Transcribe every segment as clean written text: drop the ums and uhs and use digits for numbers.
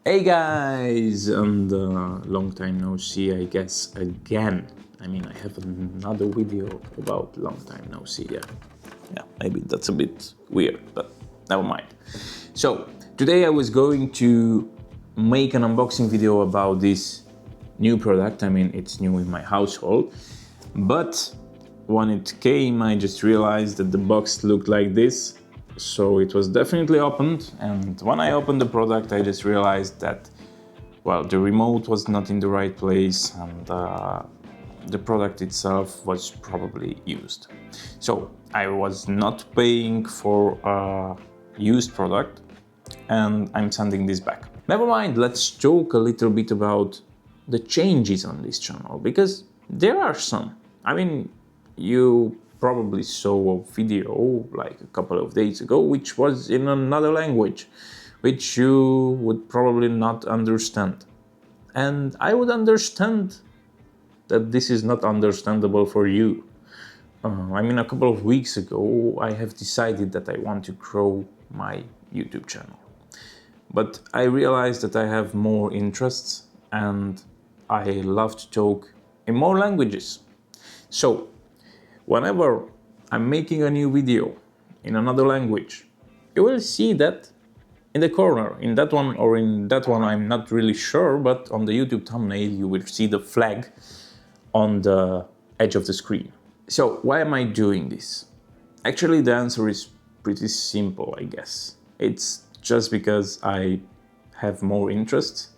Hey guys, and long time no see, I guess, again. I mean, I have another video about long time no see. Yeah, maybe that's a bit weird, but never mind. So today I was going to make an unboxing video about this new product. I mean, it's new in my household, but when it came, I just realized that the box looked like this. So it was definitely opened, and when I opened the product, I just realized that, well, the remote was not in the right place, and the product itself was probably used. So I was not paying for a used product, and I'm sending this back. Never mind, let's talk a little bit about the changes on this channel, because there are some. I mean, you probably saw a video like a couple of days ago which was in another language, which you would probably not understand. And I would understand that this is not understandable for you. I mean, a couple of weeks ago, I have decided that I want to grow my YouTube channel. But I realized that I have more interests and I love to talk in more languages. So whenever I'm making a new video in another language, you will see that in the corner, in that one or in that one, I'm not really sure, but on the YouTube thumbnail, you will see the flag on the edge of the screen. So why am I doing this? Actually, the answer is pretty simple, I guess. It's just because I have more interests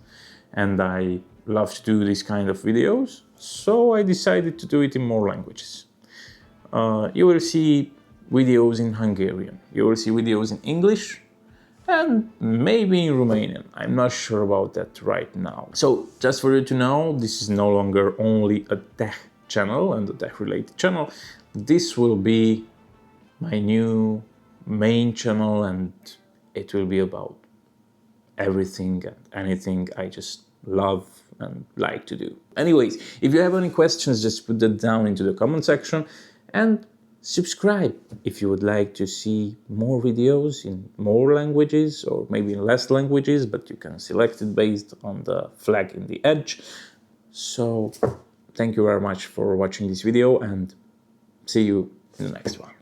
and I love to do these kind of videos, so I decided to do it in more languages. You will see videos in Hungarian, you will see videos in English, and maybe in Romanian. I'm not sure about that right now. So just for you to know, this is no longer only a tech channel and a tech related channel. This will be my new main channel, and it will be about everything and anything I just love and like to do. Anyways, if you have any questions, just put that down into the comment section, and subscribe if you would like to see more videos in more languages or maybe in less languages, but you can select it based on the flag in the edge. So thank you very much for watching this video, and see you in the next one.